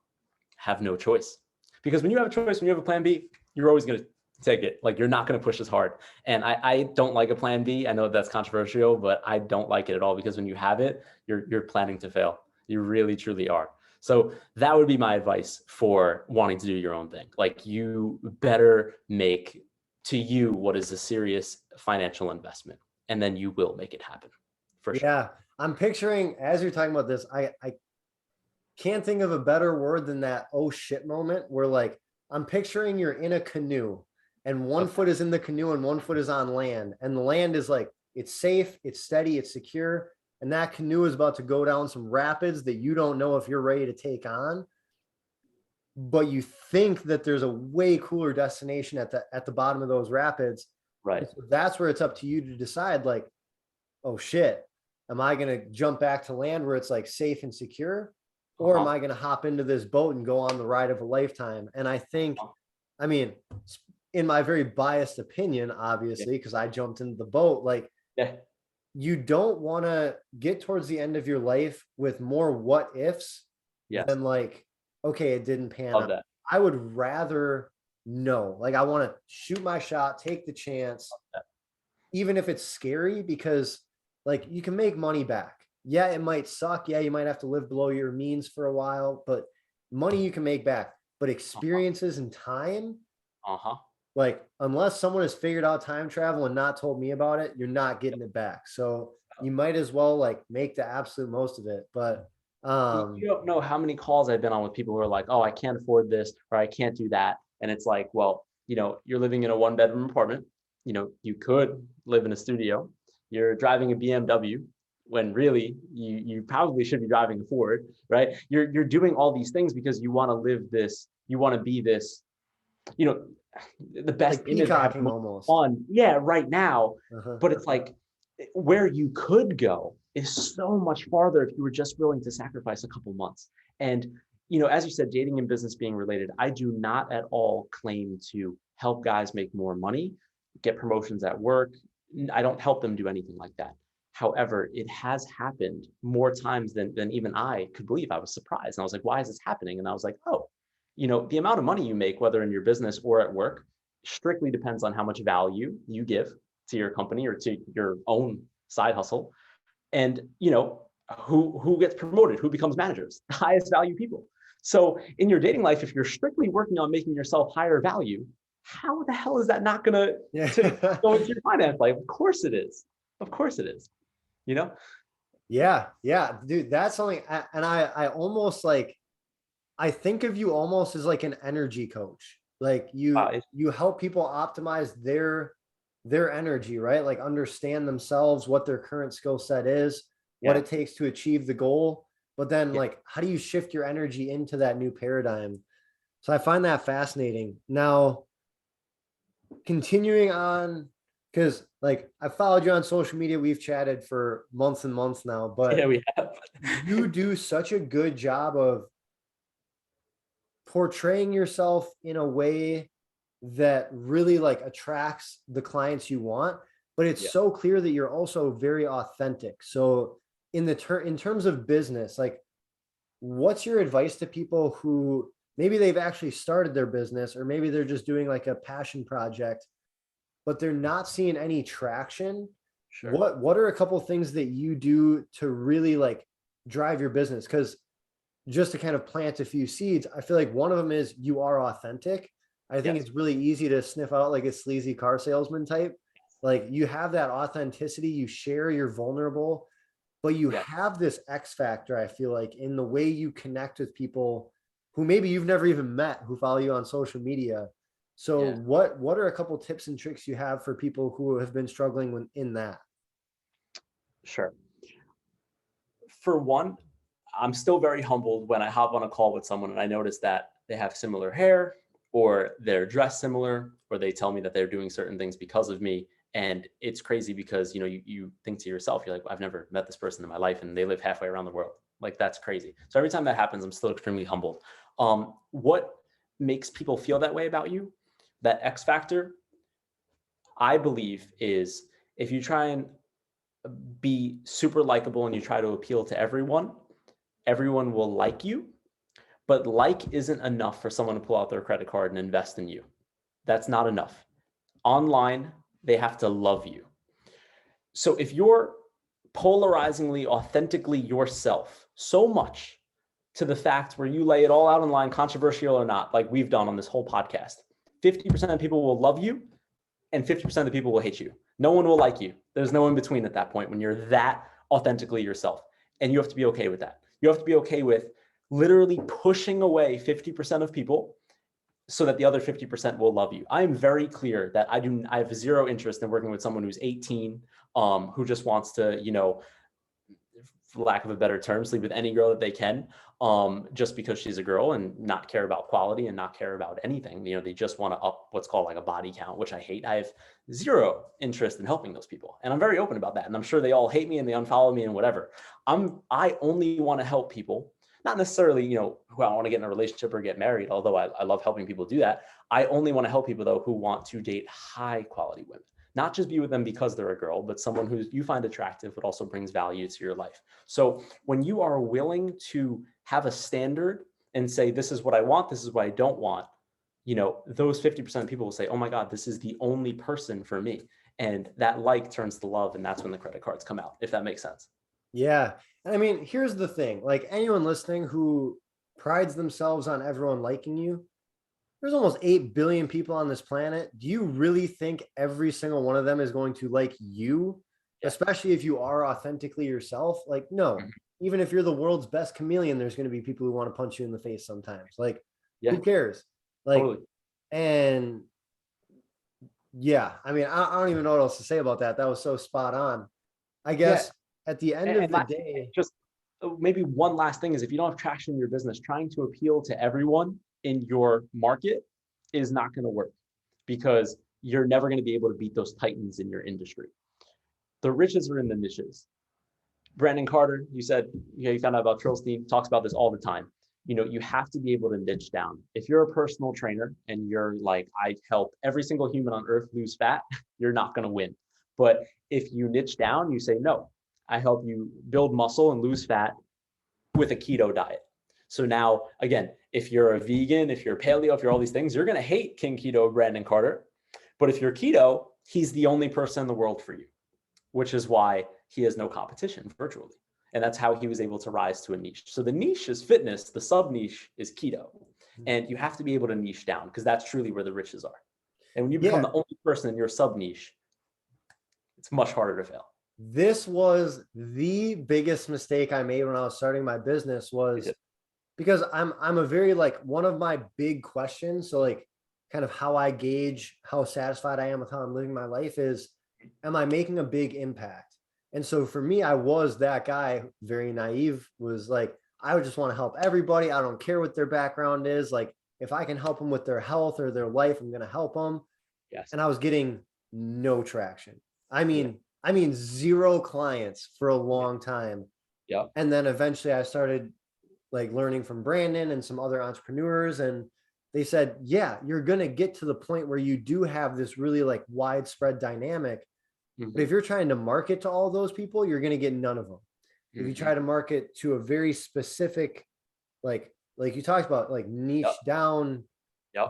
have no choice. Because when you have a choice, when you have a plan B, you're always going to take it. Like you're not going to push as hard. And I don't like a plan B. I know that's controversial, but I don't like it at all, because when you have it, you're planning to fail. You really, truly are. So that would be my advice for wanting to do your own thing. Like you better make to you what is a serious financial investment, and then you will make it happen for sure. yeah, I'm picturing as you're talking about this, I can't think of a better word than that oh shit moment where like I'm picturing you're in a canoe and one Okay. foot is in the canoe and one foot is on land, and the land is like it's safe, it's steady, it's secure, and that canoe is about to go down some rapids that you don't know if you're ready to take on, but you think that there's a way cooler destination at the bottom of those rapids, Right. And so that's where it's up to you to decide, like, oh shit, am I going to jump back to land where it's like safe and secure? Or am I going to hop into this boat and go on the ride of a lifetime? And I think, I mean, in my very biased opinion, obviously, because I jumped into the boat, like, Yeah. you don't want to get towards the end of your life with more what ifs Yes. than like, okay, it didn't pan Love out. that. I would rather know, like, I want to shoot my shot, take the chance, even if it's scary, because like you can make money back. Yeah, it might suck. Yeah, you might have to live below your means for a while, but money you can make back. But experiences and time, like, unless someone has figured out time travel and not told me about it, you're not getting it back. So you might as well like make the absolute most of it. But You don't know how many calls I've been on with people who are like, oh, I can't afford this or I can't do that. And it's like, well, you're living in a 1-bedroom apartment. You could live in a studio. You're driving a BMW when really you probably should be driving a Ford, right? You're doing all these things because you want to live this, you want to be this, the best like thing is to have peacocking almost. fun. Yeah, right now. Uh-huh. But it's like where you could go is so much farther if you were just willing to sacrifice a couple months. And, as you said, dating and business being related, I do not at all claim to help guys make more money, get promotions at work. I don't help them do anything like that. However, it has happened more times than even I could believe. I was surprised. And I was like, why is this happening? And I was like, oh, the amount of money you make, whether in your business or at work, strictly depends on how much value you give to your company or to your own side hustle. And, who gets promoted, who becomes managers, the highest value people. So in your dating life, if you're strictly working on making yourself higher value, how the hell is that not going to go into your finance life? Of course it is. Of course it is. Yeah, dude, that's something. And I almost like, I think of you almost as like an energy coach. Like you help people optimize their energy, right? Like understand themselves, what their current skill set is, what it takes to achieve the goal. But then like, how do you shift your energy into that new paradigm? So I find that fascinating. Now, continuing on, because like I followed you on social media, we've chatted for months and months now, but we have. you do such a good job of portraying yourself in a way that really like attracts the clients you want, but it's so clear that you're also very authentic. So in terms of business, like, what's your advice to people who maybe they've actually started their business, or maybe they're just doing like a passion project, but they're not seeing any traction? Sure. What are a couple of things that you do to really like drive your business? Because just to kind of plant a few seeds, I feel like one of them is you are authentic. I think it's really easy to sniff out like a sleazy car salesman type. Like, you have that authenticity, you share, you're vulnerable, but you have this X factor, I feel like, in the way you connect with people who maybe you've never even met, who follow you on social media. So what are a couple tips and tricks you have for people who have been struggling in that? Sure. For one, I'm still very humbled when I hop on a call with someone and I notice that they have similar hair, or they're dressed similar, or they tell me that they're doing certain things because of me. And it's crazy because, you think to yourself, you're like, I've never met this person in my life and they live halfway around the world. Like, that's crazy. So every time that happens, I'm still extremely humbled. What makes people feel that way about you? That X factor, I believe, is if you try and be super likable and you try to appeal to everyone will like you. But like isn't enough for someone to pull out their credit card and invest in you. That's not enough. Online, they have to love you. So if you're polarizingly, authentically yourself so much to the fact where you lay it all out online, controversial or not, like we've done on this whole podcast, 50% of people will love you and 50% of the people will hate you. No one will like you. There's no in between at that point when you're that authentically yourself. And you have to be okay with that. You have to be okay with literally pushing away 50% of people so that the other 50% will love you. I am very clear that I have zero interest in working with someone who's 18, who just wants to, for lack of a better term, sleep with any girl that they can, just because she's a girl, and not care about quality and not care about anything. You know, they just want to up what's called like a body count, which I hate. I have zero interest in helping those people. And I'm very open about that. And I'm sure they all hate me and they unfollow me and whatever. I only want to help people, not necessarily, you know, who I want to get in a relationship or get married, although I love helping people do that. I only want to help people though who want to date high quality women. Not just be with them because they're a girl, but someone who you find attractive, but also brings value to your life. So when you are willing to have a standard and say, this is what I want, this is what I don't want, you know, those 50% of people will say, oh my God, this is the only person for me. And that like turns to love. And that's when the credit cards come out, if that makes sense. Yeah. I mean, here's the thing, like anyone listening who prides themselves on everyone liking you, there's almost 8 billion people on this planet. Do you really think every single one of them is going to like you, especially if you are authentically yourself? Like, no, even if you're the world's best chameleon, there's going to be people who want to punch you in the face sometimes. Like, who cares? Like, totally. And yeah, I mean, I don't even know what else to say about that. That was so spot on. I guess at the end of the day, just maybe one last thing is, if you don't have traction in your business, trying to appeal to everyone in your market is not going to work, because you're never going to be able to beat those titans in your industry. The riches are in the niches. Brandon Carter, you said, you found out about Trilstein, talks about this all the time. You know, you have to be able to niche down. If you're a personal trainer and you're like, I help every single human on earth lose fat, you're not going to win. But if you niche down, you say, no, I help you build muscle and lose fat with a keto diet. So now, again, if you're a vegan, if you're paleo, if you're all these things, you're going to hate King Keto Brandon Carter. But if you're keto, he's the only person in the world for you, which is why he has no competition virtually. And that's how he was able to rise to a niche. So the niche is fitness, the sub niche is keto. And you have to be able to niche down, because that's truly where the riches are. And when you become the only person in your sub niche, it's much harder to fail. This was the biggest mistake I made when I was starting my business, was because I'm a very, like, one of my big questions, so like kind of how I gauge how satisfied I am with how I'm living my life is, am I making a big impact? And so for me, I was that guy, very naive, was like, I would just want to help everybody. I don't care what their background is. Like, if I can help them with their health or their life, I'm going to help them. Yes. And I was getting no traction. I mean, zero clients for a long time. Yeah. And then eventually I started like learning from Brandon and some other entrepreneurs, and they said, yeah, you're going to get to the point where you do have this really like widespread dynamic. But if you're trying to market to all those people, you're going to get none of them. If you try to market to a very specific, like you talked about, like niche down,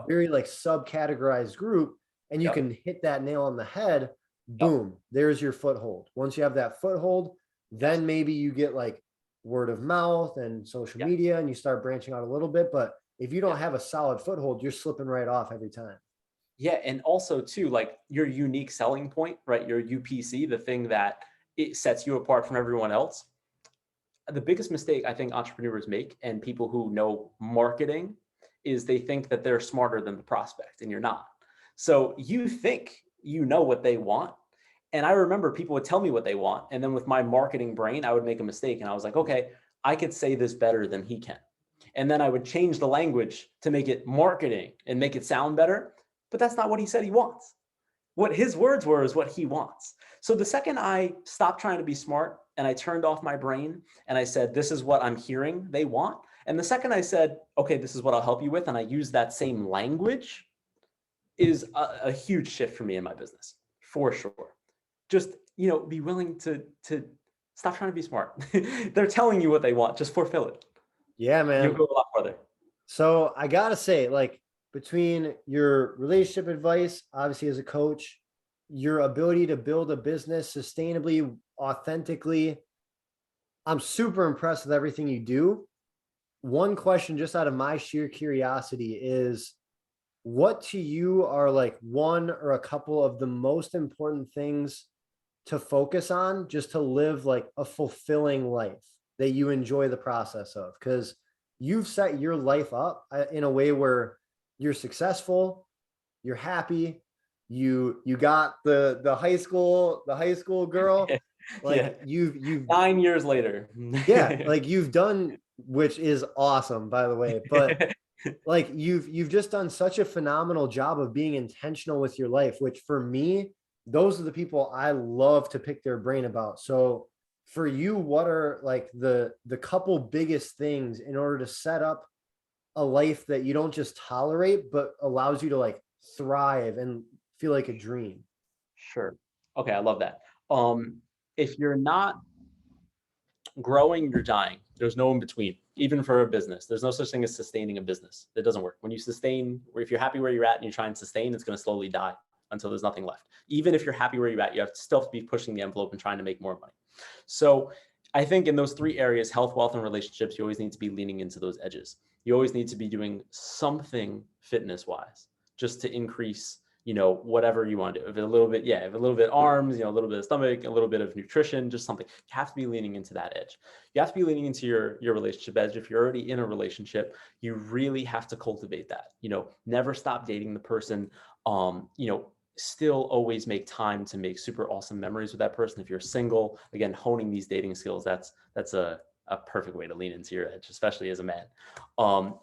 very like subcategorized group, and you can hit that nail on the head, boom, there's your foothold. Once you have that foothold, then maybe you get like word of mouth and social media, and you start branching out a little bit. But if you don't have a solid foothold, you're slipping right off every time. Yeah. And also too, like your unique selling point, right? Your UPC, the thing that it sets you apart from everyone else. The biggest mistake I think entrepreneurs make, and people who know marketing, is they think that they're smarter than the prospect, and you're not. So you think you know what they want. And I remember people would tell me what they want. And then with my marketing brain, I would make a mistake. And I was like, okay, I could say this better than he can. And then I would change the language to make it marketing and make it sound better. But that's not what he said he wants. What his words were is what he wants. So the second I stopped trying to be smart and I turned off my brain and I said, this is what I'm hearing they want. And the second I said, okay, this is what I'll help you with, and I use that same language, is a huge shift for me in my business, for sure. Just, you know, be willing to stop trying to be smart. They're telling you what they want, just fulfill it. Yeah, man. You'll go a lot further. So I gotta say, like, between your relationship advice, obviously as a coach, your ability to build a business sustainably, authentically, I'm super impressed with everything you do. One question, just out of my sheer curiosity, is what to you are like one or a couple of the most important things to focus on just to live like a fulfilling life that you enjoy the process of? Because you've set your life up in a way where you're successful, you're happy, you got the high school girl, Yeah. Like you've 9 years later. yeah, like you've done, which is awesome, by the way, but like you've just done such a phenomenal job of being intentional with your life, which for me, those are the people I love to pick their brain about. So for you, what are like the couple biggest things in order to set up a life that you don't just tolerate, but allows you to like thrive and feel like a dream? Sure. Okay, I love that. If you're not growing, you're dying. There's no in between. Even for a business, there's no such thing as sustaining a business. It doesn't work. When you sustain, or if you're happy where you're at and you try and sustain, it's going to slowly die until there's nothing left. Even if you're happy where you're at, you have to still be pushing the envelope and trying to make more money. So I think in those three areas, health, wealth, and relationships, you always need to be leaning into those edges. You always need to be doing something fitness wise just to increase, whatever you want to do. If a little bit, if a little bit arms, a little bit of stomach, a little bit of nutrition, just something. You have to be leaning into that edge. You have to be leaning into your relationship edge. If you're already in a relationship, you really have to cultivate that. Never stop dating the person. Still always make time to make super awesome memories with that person. If you're single, again, honing these dating skills, that's a perfect way to lean into your edge, especially as a man.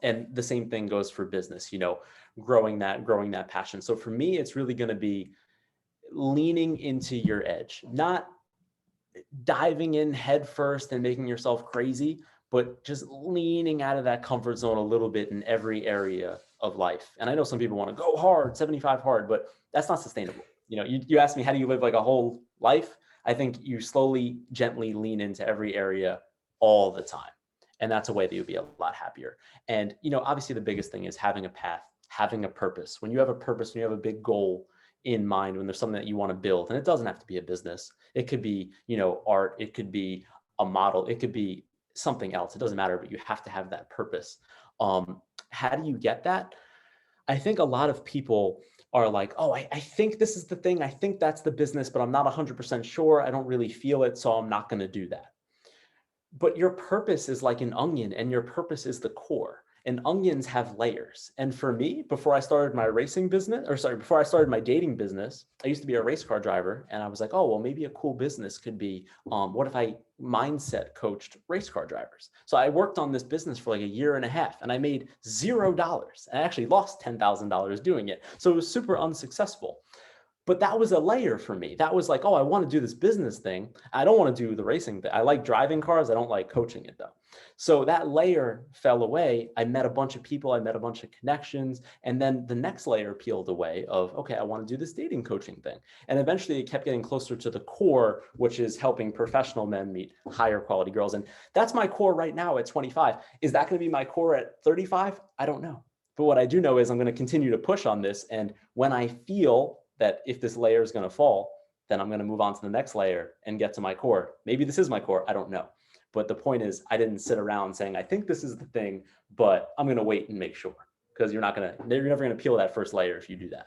And the same thing goes for business, growing that passion. So for me, it's really going to be leaning into your edge, not diving in head first and making yourself crazy, but just leaning out of that comfort zone a little bit in every area of life. And I know some people want to go hard, 75 hard, but that's not sustainable. You asked me, how do you live like a whole life? I think you slowly, gently lean into every area all the time. And that's a way that you'll be a lot happier. And, obviously the biggest thing is having a path, having a purpose. When you have a purpose, when you have a big goal in mind, when there's something that you want to build, and it doesn't have to be a business. It could be, art. It could be a model. It could be something else. It doesn't matter, but you have to have that purpose. How do you get that? I think a lot of people are like, oh, I think this is the thing. I think that's the business, but I'm not 100% sure. I don't really feel it, so I'm not going to do that. But your purpose is like an onion, and your purpose is the core. And onions have layers. And for me, before I started my before I started my dating business, I used to be a race car driver. And I was like, oh, well, maybe a cool business could be, what if I mindset coached race car drivers? So I worked on this business for like a year and a half, and I made $0. I actually lost $10,000 doing it. So it was super unsuccessful. But that was a layer for me. That was like, oh, I want to do this business thing. I don't want to do the racing thing. I like driving cars. I don't like coaching it though. So that layer fell away. I met a bunch of people. I met a bunch of connections. And then the next layer peeled away of, okay, I want to do this dating coaching thing. And eventually it kept getting closer to the core, which is helping professional men meet higher quality girls. And that's my core right now at 25. Is that going to be my core at 35? I don't know. But what I do know is I'm going to continue to push on this. And when I feel that if this layer is going to fall, then I'm going to move on to the next layer and get to my core. Maybe this is my core. I don't know. But the point is, I didn't sit around saying, I think this is the thing, but I'm going to wait and make sure, because you're never going to peel that first layer if you do that.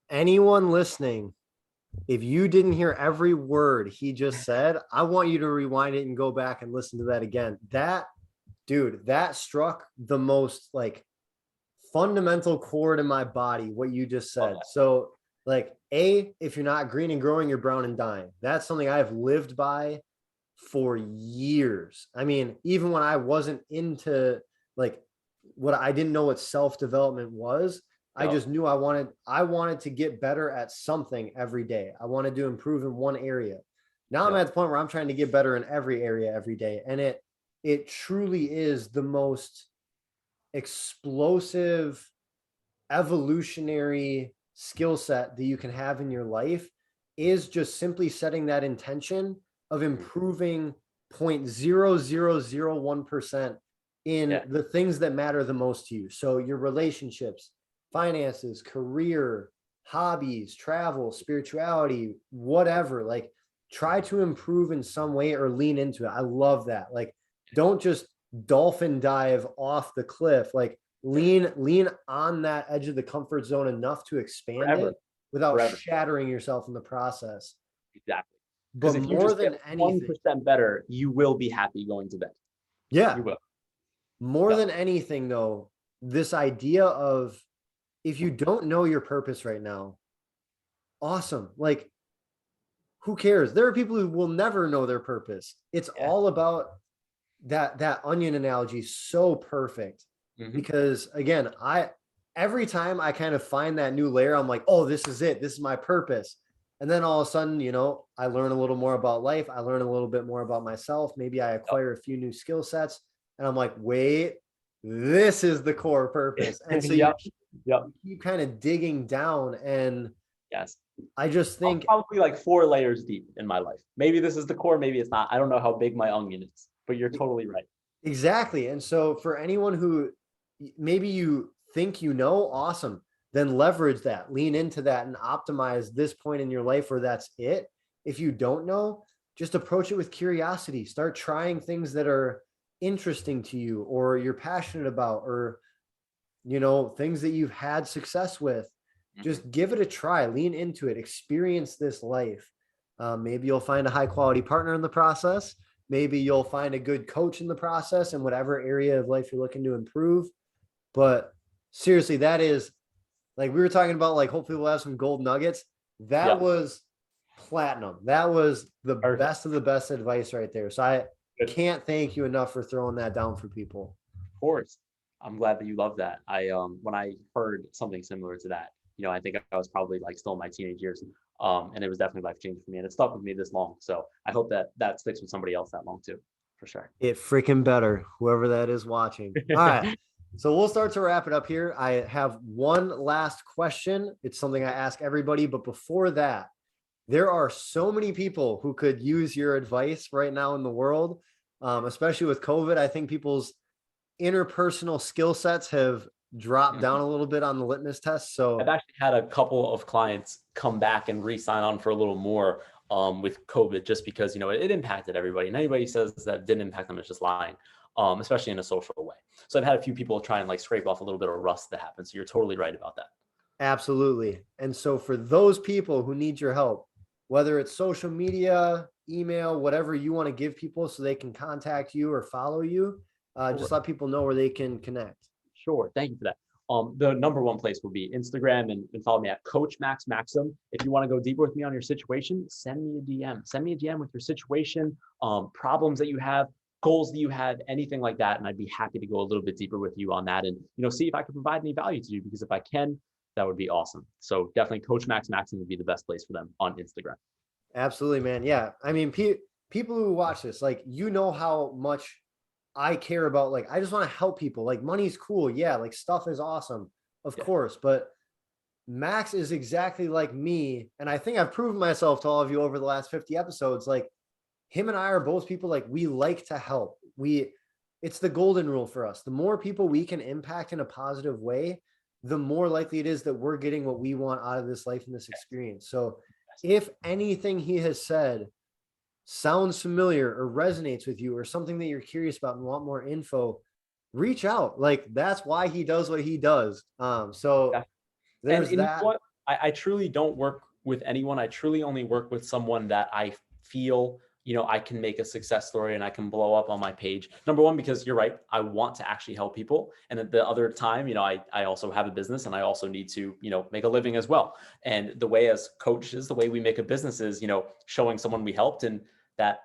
Anyone listening, if you didn't hear every word he just said, I want you to rewind it and go back and listen to that again. That struck the most like fundamental chord in my body, what you just said. So like, if you're not green and growing, you're brown and dying. That's something I've lived by for years. I mean, even when I wasn't into like I didn't know what self-development was. I just knew I wanted to get better at something every day. I wanted to improve in one area. Now I'm at the point where I'm trying to get better in every area every day. And it truly is the most explosive, evolutionary skill set that you can have in your life, is just simply setting that intention of improving 0.0001% in the things that matter the most to you. So your relationships, finances, career, hobbies, travel, spirituality, whatever, like try to improve in some way or lean into it. I love that. Like, don't just dolphin dive off the cliff. Like lean on that edge of the comfort zone enough to expand it without shattering yourself in the process. Exactly. But if you more just than get anything, 1% better, you will be happy going to bed. Yeah. You will. More than anything though, this idea of, if you don't know your purpose right now, awesome. Like, who cares? There are people who will never know their purpose. It's Yeah. all about that onion analogy is so perfect because again, every time I kind of find that new layer, I'm like, oh, this is it. This is my purpose. And then all of a sudden, I learn a little more about life. I learn a little bit more about myself. Maybe I acquire a few new skill sets and I'm like, wait, this is the core purpose. And so Yep. you keep kind of digging down. And Yes. I just I'm think probably like 4 layers deep in my life. Maybe this is the core, maybe it's not. I don't know how big my onion is, but you're totally right. exactly. And so for anyone who maybe you think awesome, then leverage that, lean into that, and optimize this point in your life where that's it. If you don't know, just approach it with curiosity. Start trying things that are interesting to you or you're passionate about, or things that you've had success with. Just give it a try, lean into it, experience this life. Maybe you'll find a high quality partner in the process. Maybe you'll find a good coach in the process in whatever area of life you're looking to improve. But seriously, that is, like we were talking about, like hopefully we'll have some gold nuggets. That was platinum. That was the best of the best advice right there. So I can't thank you enough for throwing that down for people. Of course. I'm glad that you love that. When I heard something similar to that, I think I was probably like still in my teenage years. And it was definitely life changing for me, and it stuck with me this long. So I hope that sticks with somebody else that long too, for sure. It freaking better, whoever that is watching. All right. So we'll start to wrap it up here. I have one last question. It's something I ask everybody, but before that, there are so many people who could use your advice right now in the world, especially with COVID. I think people's interpersonal skill sets have dropped down a little bit on the litmus test. So I've actually had a couple of clients come back and re-sign on for a little more with COVID, just because, it impacted everybody, and anybody says that didn't impact them is just lying, especially in a social way. So I've had a few people try and like scrape off a little bit of rust that happened. So you're totally right about that. absolutely. And so for those people who need your help, whether it's social media, email, whatever you want to give people so they can contact you or follow you, just let people know where they can connect. Sure. Thank you for that. The number one place will be Instagram, and follow me at Coach Max Maxim. If you want to go deeper with me on your situation, send me a DM. Send me a DM with your situation, problems that you have, goals that you have, anything like that. And I'd be happy to go a little bit deeper with you on that and, see if I can provide any value to you, because if I can, that would be awesome. So definitely Coach Max Maxim would be the best place for them on Instagram. Absolutely, man. Yeah. I mean, people who watch this, like, how much I care about, like, I just want to help people. Like, money's cool. Yeah. Like, stuff is awesome, of course. But Max is exactly like me. And I think I've proven myself to all of you over the last 50 episodes. Like, him and I are both people, like, we like to help. It's the golden rule for us. The more people we can impact in a positive way, the more likely it is that we're getting what we want out of this life and this experience. So if anything he has said sounds familiar or resonates with you, or something that you're curious about and want more info, reach out. Like, that's why he does what he does. So there's and that. You know what? I truly don't work with anyone. I truly only work with someone that I feel, I can make a success story and I can blow up on my page. Number one, because you're right, I want to actually help people. And at the other time, I also have a business and I also need to, make a living as well. And the way as coaches, the way we make a business is, showing someone we helped, and that,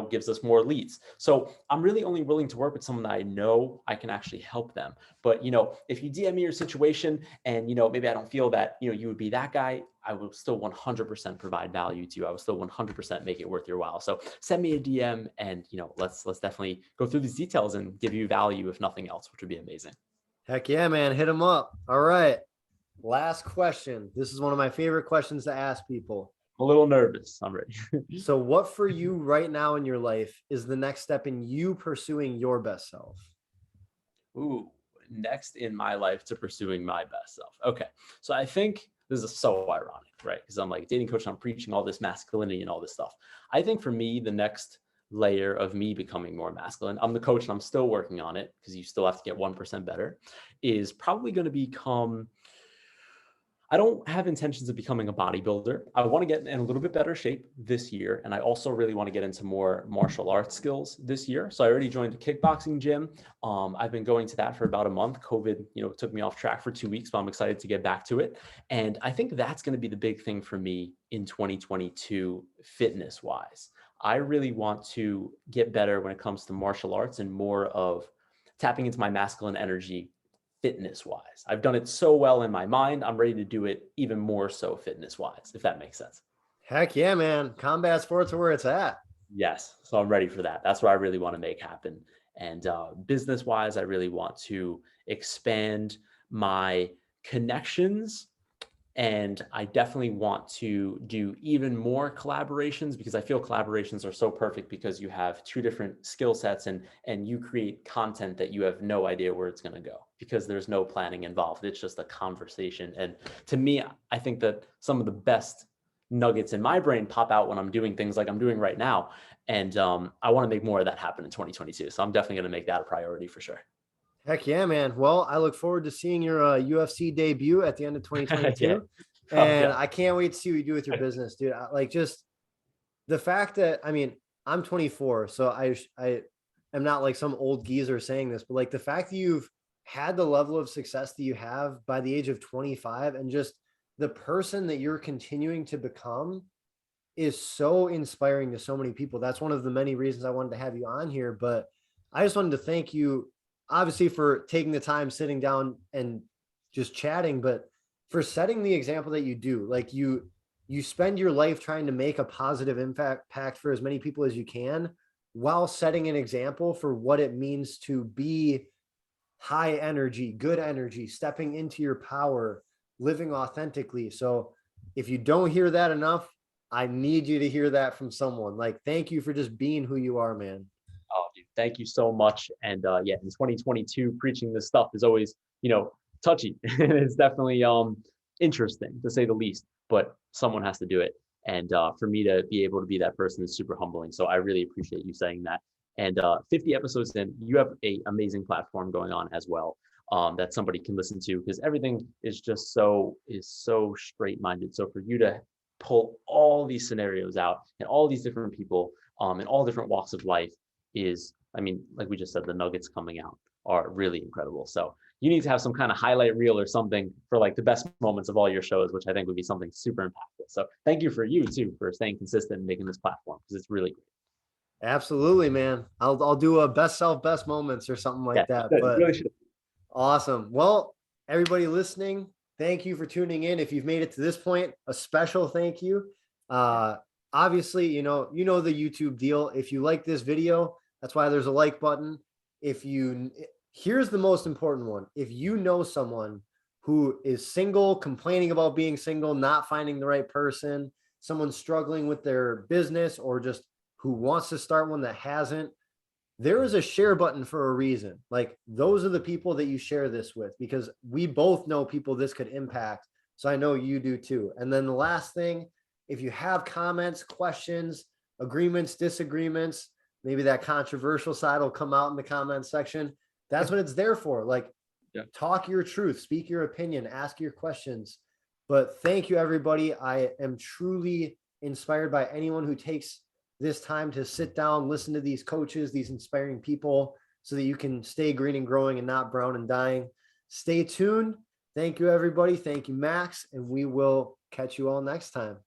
gives us more leads. So I'm really only willing to work with someone that I know I can actually help them. But, if you DM me your situation and, maybe I don't feel that, you would be that guy, I will still 100% provide value to you. I will still 100% make it worth your while. So send me a DM and, let's definitely go through these details and give you value, if nothing else, which would be amazing. Heck yeah, man. Hit him up. All right. Last question. This is one of my favorite questions to ask people. I'm a little nervous. I'm ready. So what for you right now in your life is the next step in you pursuing your best self? Ooh, next in my life to pursuing my best self. Okay. So I think this is so ironic, right? Because I'm like dating coach and I'm preaching all this masculinity and all this stuff. I think for me, the next layer of me becoming more masculine, I'm the coach and I'm still working on it, because you still have to get 1% better, is probably going to become, I don't have intentions of becoming a bodybuilder. I want to get in a little bit better shape this year. And I also really want to get into more martial arts skills this year. So I already joined a kickboxing gym. I've been going to that for about a month. COVID, took me off track for 2 weeks, but I'm excited to get back to it. And I think that's going to be the big thing for me in 2022, fitness wise. I really want to get better when it comes to martial arts and more of tapping into my masculine energy fitness wise. I've done it so well in my mind. I'm ready to do it even more so fitness wise, if that makes sense. Heck yeah, man. Combat sports are where it's at. Yes. So I'm ready for that. That's what I really want to make happen. And business wise, I really want to expand my connections. And I definitely want to do even more collaborations, because I feel collaborations are so perfect because you have two different skill sets and you create content that you have no idea where it's going to go because there's no planning involved. It's just a conversation. And to me, I think that some of the best nuggets in my brain pop out when I'm doing things like I'm doing right now. And I want to make more of that happen in 2022. So I'm definitely going to make that a priority for sure. Heck yeah, man. Well, I look forward to seeing your UFC debut at the end of 2022. Yeah. And Yeah. I can't wait to see what you do with your business, dude. Like, just the fact that, I mean, I'm 24, so I am not like some old geezer saying this, but like the fact that you've had the level of success that you have by the age of 25 and just the person that you're continuing to become is so inspiring to so many people. That's one of the many reasons I wanted to have you on here. But I just wanted to thank you, obviously, for taking the time, sitting down and just chatting, but for setting the example that you do. Like, you spend your life trying to make a positive impact for as many people as you can, while setting an example for what it means to be high energy, good energy, stepping into your power, living authentically. So if you don't hear that enough, I need you to hear that from someone. Like, thank you for just being who you are, man. Oh, dude, thank you so much. And yeah, in 2022, preaching this stuff is always, touchy. It's definitely interesting to say the least, but someone has to do it. And for me to be able to be that person is super humbling. So I really appreciate you saying that. And 50 episodes in, you have an amazing platform going on as well, that somebody can listen to, because everything is just so straight minded. So for you to pull all these scenarios out and all these different people in all different walks of life is, I mean, like we just said, the nuggets coming out are really incredible. So you need to have some kind of highlight reel or something for like the best moments of all your shows, which I think would be something super impactful. So thank you for you too, for staying consistent and making this platform, because it's really great. Absolutely, man. I'll do a best self, best moments or something Yeah, like that. you But really should. awesome. Well, everybody listening, thank you for tuning in. If you've made it to this point, a special thank you. Obviously, the YouTube deal. If you like this video, that's why there's a like button. Here's the most important one. If you know someone who is single, complaining about being single, not finding the right person, someone struggling with their business, or just who wants to start one that hasn't, there is a share button for a reason. Like, those are the people that you share this with, because we both know people this could impact. So I know you do too. And then the last thing, if you have comments, questions, agreements, disagreements, maybe that controversial side will come out in the comments section. That's what it's there for. Like, Yeah. talk your truth, speak your opinion, ask your questions. But thank you, everybody. I am truly inspired by anyone who takes this time to sit down, listen to these coaches, these inspiring people, so that you can stay green and growing and not brown and dying. Stay tuned. Thank you, everybody. Thank you, Max. And we will catch you all next time.